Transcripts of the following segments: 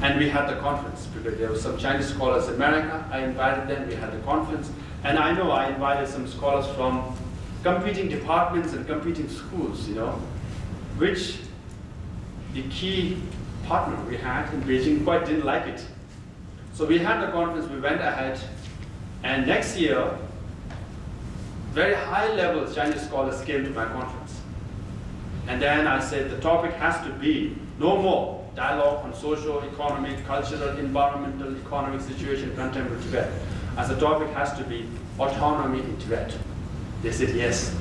And we had the conference, because there were some Chinese scholars in America. I invited them, we had the conference. And I know I invited some scholars from competing departments and competing schools, which the key partner we had in Beijing quite didn't like it. So we had the conference, we went ahead, and next year, very high-level Chinese scholars came to my conference. And then I said the topic has to be no more dialogue on social, economic, cultural, environmental, economic situation in contemporary Tibet. As the topic has to be autonomy in Tibet. They said yes.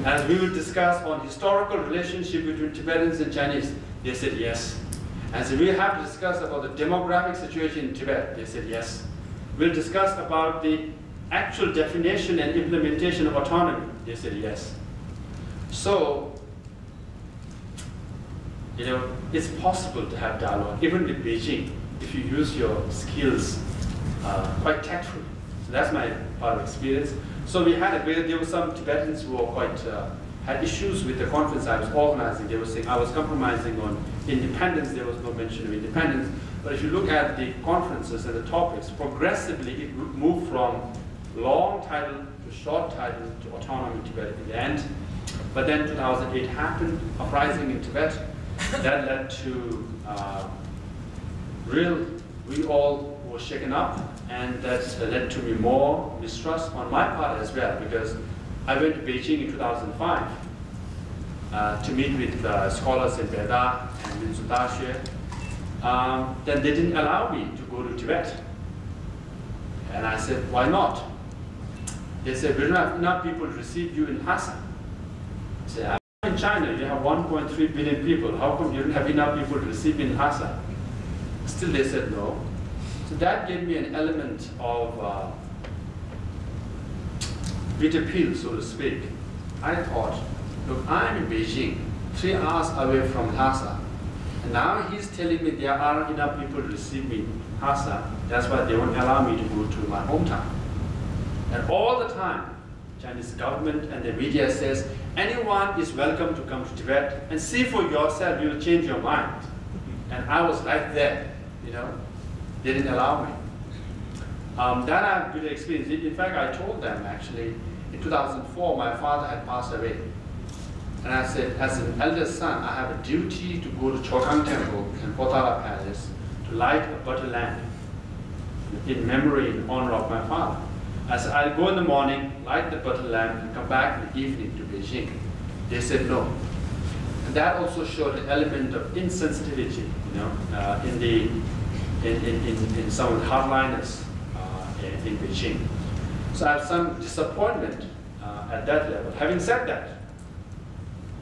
As we will discuss on historical relationship between Tibetans and Chinese, they said yes. And so we have to discuss about the demographic situation in Tibet, they said yes. We'll discuss about the actual definition and implementation of autonomy, they said yes. So, it's possible to have dialogue, even with Beijing, if you use your skills quite tactfully. So that's my part of experience. So we had there were some Tibetans who were quite, had issues with the conference I was organizing. They were saying I was compromising on independence. There was no mention of independence. But if you look at the conferences and the topics, progressively it moved from long title to short title to autonomy in Tibet in the end. But then 2008 happened, uprising in Tibet. That led to we all were shaken up, and that led to me more mistrust on my part as well, because I went to Beijing in 2005 to meet with scholars in Beda and Minzu Then they didn't allow me to go to Tibet. And I said, why not? They said, we don't have enough people to receive you in Lhasa. I said, in China, you have 1.3 billion people. How come you don't have enough people to receive in Lhasa? Still they said no. So that gave me an element of bitter pill, so to speak. I thought, look, I'm in Beijing, 3 hours away from Lhasa. And now he's telling me there aren't enough people to receive me in Lhasa. That's why they won't allow me to go to my hometown. And all the time, Chinese government and the media says, anyone is welcome to come to Tibet and see for yourself, you'll change your mind. And I was right there, They didn't allow me. That I had good experience. In fact, I told them actually, in 2004, my father had passed away. And I said, as an eldest son, I have a duty to go to Chokang Temple and Potala Palace to light a butter lamp in memory, in honor of my father. I said, I'll go in the morning, light the butter lamp, and come back in the evening to Beijing. They said no. And that also showed an element of insensitivity, in some of the hardliners in Beijing. So I have some disappointment at that level. Having said that,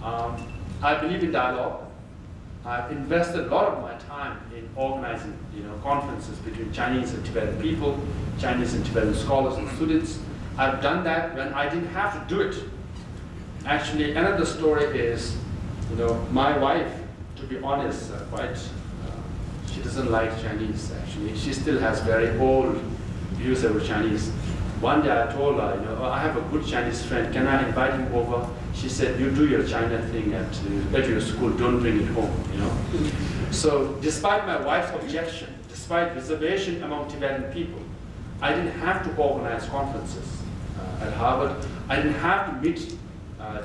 I believe in dialogue. I've invested a lot of my time in organizing, conferences between Chinese and Tibetan people, Chinese and Tibetan scholars and students. I've done that when I didn't have to do it. Actually, another story is, my wife, to be honest, she doesn't like Chinese, actually. She still has very old views about Chinese. One day I told her, I have a good Chinese friend, can I invite him over? She said, you do your China thing at your school, don't bring it home, So despite my wife's objection, despite reservation among Tibetan people, I didn't have to organize conferences at Harvard. I didn't have to meet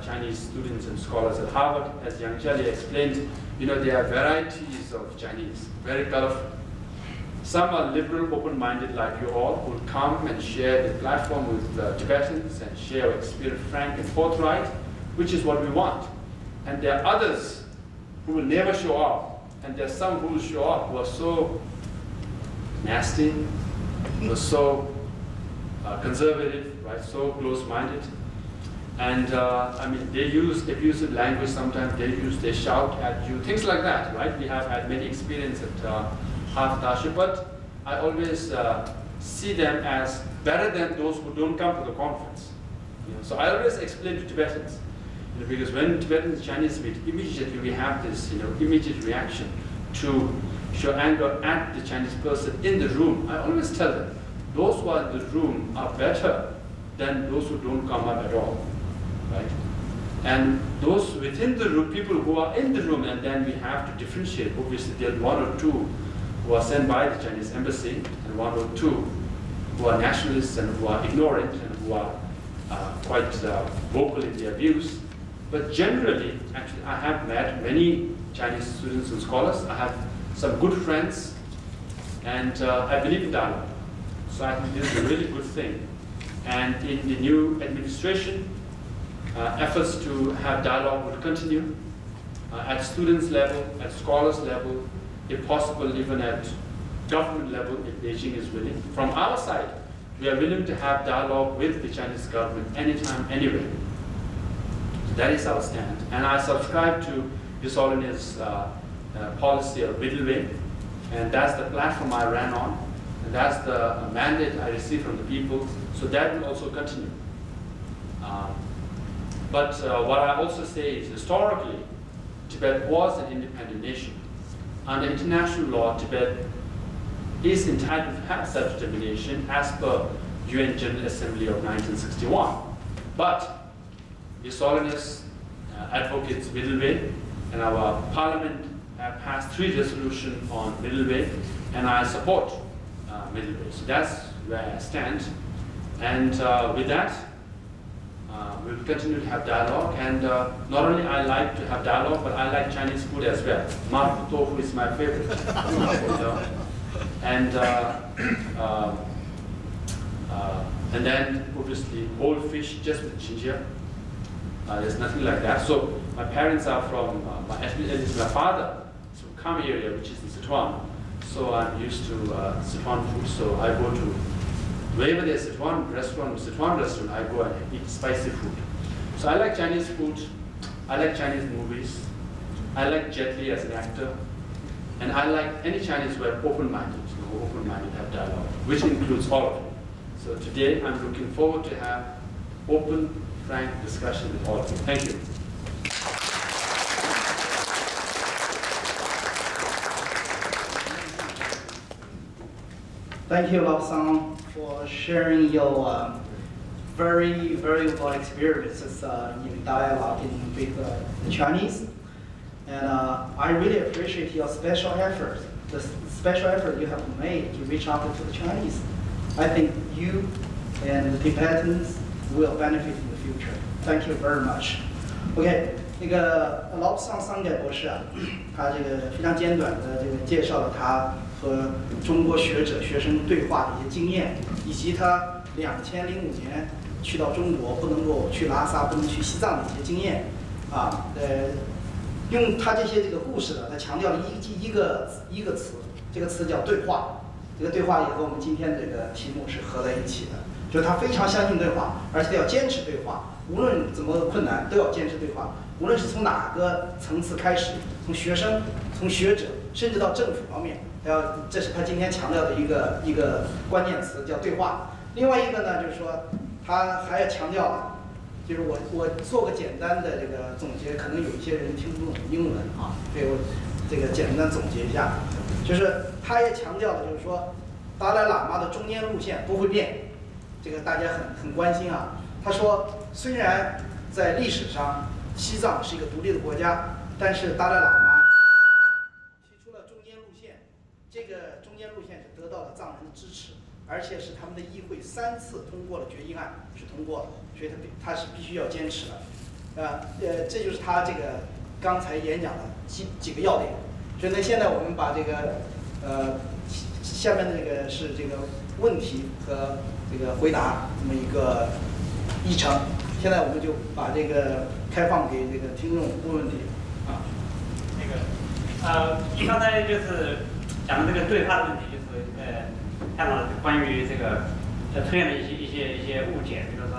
Chinese students and scholars at Harvard. As Yang Jali explained, there are varieties of Chinese, very colorful. Some are liberal, open-minded like you all, who will come and share the platform with Tibetans and share our experience frank and forthright, which is what we want. And there are others who will never show up. And there are some who will show up who are so nasty, who are so conservative, right? So close-minded. And they use abusive language sometimes. They shout at you, things like that, right? We have had many experiences at Harvard, but I always see them as better than those who don't come to the conference. So I always explain to Tibetans, because when Tibetans and Chinese meet, immediately we have this, immediate reaction to show anger at the Chinese person in the room. I always tell them, those who are in the room are better than those who don't come up at all, right? And those within the room, people who are in the room, and then we have to differentiate. Obviously, there are 1 or 2 who are sent by the Chinese embassy, and 1 or 2 who are nationalists and who are ignorant and who are quite vocal in their views. But generally, actually, I have met many Chinese students and scholars. I have some good friends, and I believe in dialogue. So I think this is a really good thing. And in the new administration, efforts to have dialogue will continue at students level, at scholars level, if possible even at government level if Beijing is willing. From our side, we are willing to have dialogue with the Chinese government anytime, anywhere. So that is our stand. And I subscribe to His Holiness' policy of middle way, and that's the platform I ran on, and that's the mandate I received from the people. So that will also continue. But what I also say is historically, Tibet was an independent nation. Under international law, Tibet is entitled to have self-determination as per UN General Assembly of 1961. But His Holiness advocates middle way, and our parliament have passed 3 resolutions on middle way, and I support middle way. So that's where I stand. And with that, we'll continue to have dialogue. And not only I like to have dialogue, but I like Chinese food as well. Mapo tofu is my favorite. And then obviously whole fish just with ginger. There's nothing like that. So my parents are from, at least my father is from Kham area, which is in Sichuan. So I'm used to Sichuan food. So I go to wherever there's Sichuan restaurant, I go and eat spicy food. So I like Chinese food. I like Chinese movies. I like Jet Li as an actor. And I like any Chinese who are open-minded, have dialogue, which includes all of you. So today I'm looking forward to have open, frank discussion with all of you. Thank you. Thank you, Lao Sang, for sharing your very, very well experiences in dialogue with the Chinese. And I really appreciate your special effort, the special effort you have made to reach out to the Chinese. I think you and the Tibetans will benefit in the future. Thank you very much. OK， 那个老桑桑盖博士啊，他这个非常简短的介绍了他和中国学者学生对话的一些经验，以及他2005年去到中国不能够去拉萨、不能去西藏的一些经验啊。用他这个故事呢，他强调了一个词，这个词叫对话。这个对话也和我们今天这个题目是合在一起的，就是他非常相信对话，而且要坚持对话，无论怎么困难都要坚持对话，无论是从哪个层次开始，从学生、从学者，甚至到政府方面，这是他今天强调的一个关键词，叫对话。另外一个呢，就是说他还要强调，就是我做个简单的这个总结，可能有一些人听不懂英文啊，所以我这个简单总结一下，就是他也强调了，就是说达赖喇嘛的中间路线不会变，这个大家很关心啊。他说，虽然在历史上西藏是一个独立的国家，但是达赖喇嘛提出了中间路线，这个中间路线是得到了藏人的支持，而且是他们的议会3次通过了决议案，是通过了，所以他是必须要坚持的。这就是他这个刚才演讲的几个要点。所以呢，现在我们把这个下面的这个是这个问题和这个回答这么一个议程。现在我们就把这个开放给这个听众问问题啊。你刚才就是讲的这个对话的问题，就是看到关于这个出现的一些误解，比如说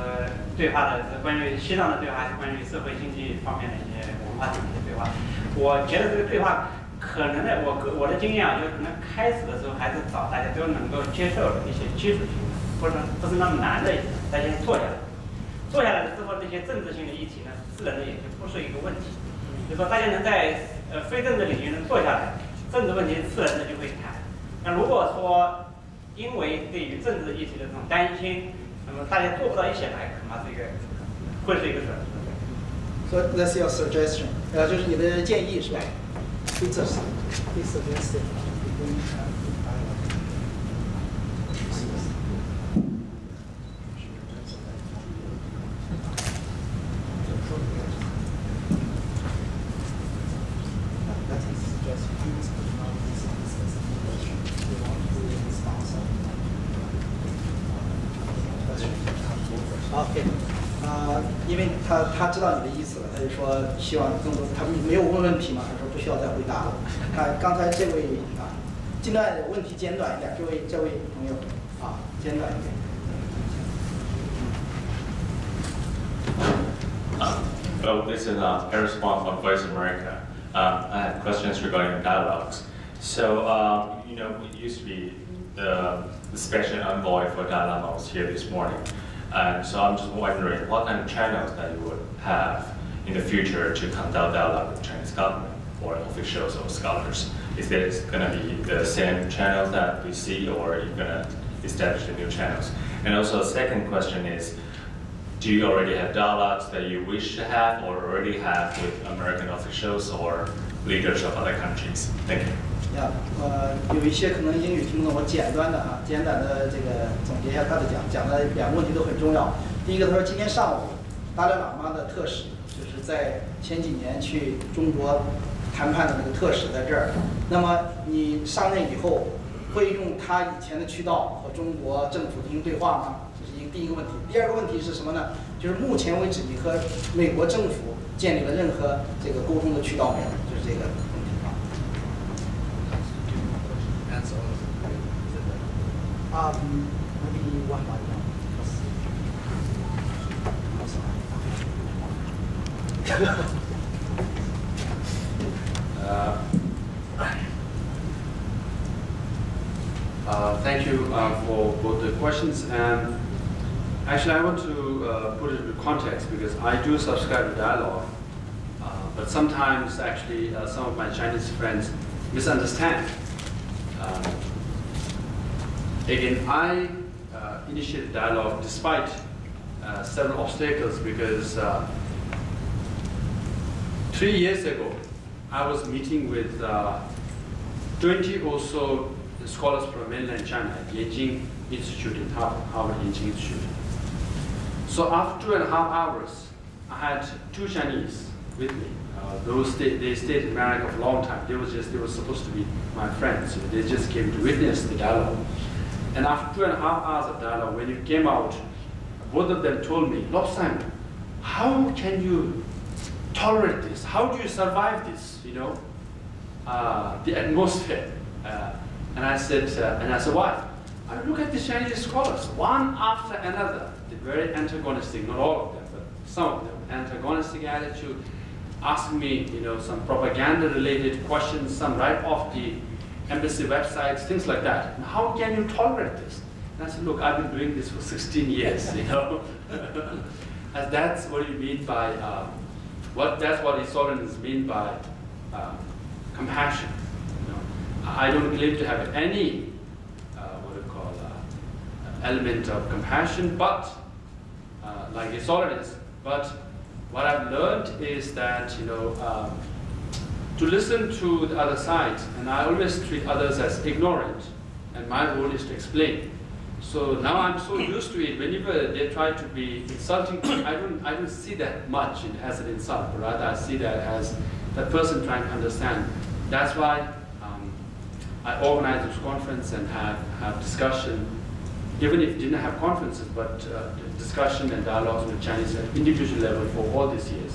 对话的关于西藏的对话，还是关于社会经济方面的一些文化层面的对话。我觉得这个对话可能呢，我的经验啊，就是可能开始的时候还是找大家都能够接受的一些基础性的，或者不是那么难的，大家先坐下来。坐下来了之后，这些政治性的议题呢，自然的也就不是一个问题。就是说，大家能在非政治领域能坐下来，政治问题自然的就会谈。那如果说因为对于政治议题的这种担心，那么大家做不到一起来，恐怕这个会是一个损失。So that's your suggestion， 就是你的建议是吧？Please suggest it. OK，因为他知道你的意思了，他就说希望更多，他没有问问题嘛，他说不需要再回答了。刚才这位尽量问题简短一点，这位朋友简短一点。Hello, this is Harris Wong from Voice America. I have questions regarding dialogues. So, you know, we used to be the special envoy for Dalai Lama was here this morning. And so I'm just wondering what kind of channels that you would have in the future to conduct dialogue with the Chinese government or officials or scholars. Is this going to be the same channels that we see, or are you going to establish the new channels? And also the second question is, do you already have dialogues that you wish to have or already have with American officials or leaders of other countries? Thank you. 有一些可能英语听不懂，我简短的这个总结一下他的讲的两个问题都很重要。第一个，他说今天上午达赖喇嘛的特使，就是在前几年去中国谈判的那个特使在这儿。那么你上任以后会用他以前的渠道和中国政府进行对话吗？这是第一个问题。第二个问题是什么呢？就是目前为止你和美国政府建立了任何这个沟通的渠道没有？就是这个。Maybe one by one. Thank you for both the questions. And actually, I want to put it into context because I do subscribe to dialogue, but sometimes actually some of my Chinese friends misunderstand. Again, I initiated dialogue despite several obstacles because 3 years ago, I was meeting with 20 or so scholars from mainland China at Yenjing Institute in Harvard Yenjing Institute. So after 2.5 hours, I had 2 Chinese with me. They stayed in America for a long time. They were supposed to be my friends. They just came to witness the dialogue. And after 2.5 hours of dialogue, when it came out, both of them told me, Lobsang, how can you tolerate this? How do you survive this? You know, the atmosphere. And I said, why? I look at the Chinese scholars, one after another, the very antagonistic, not all of them, but some of them, antagonistic attitude, asking me, you know, some propaganda-related questions, some right off the embassy websites, things like that. And how can you tolerate this? And I said, look, I've been doing this for 16 years, you know. And that's what you mean by, that's what historians mean by compassion. You know, I don't claim to have any, element of compassion, but like historians. But what I've learned is that, you know, to listen to the other side, and I always treat others as ignorant, and my role is to explain. So now I'm so used to it. Whenever they try to be insulting me, I don't see that much as an insult, but rather I see that as that person trying to understand. That's why I organize this conference and have discussion, even if didn't have conferences, but discussion and dialogues with Chinese at individual level for all these years.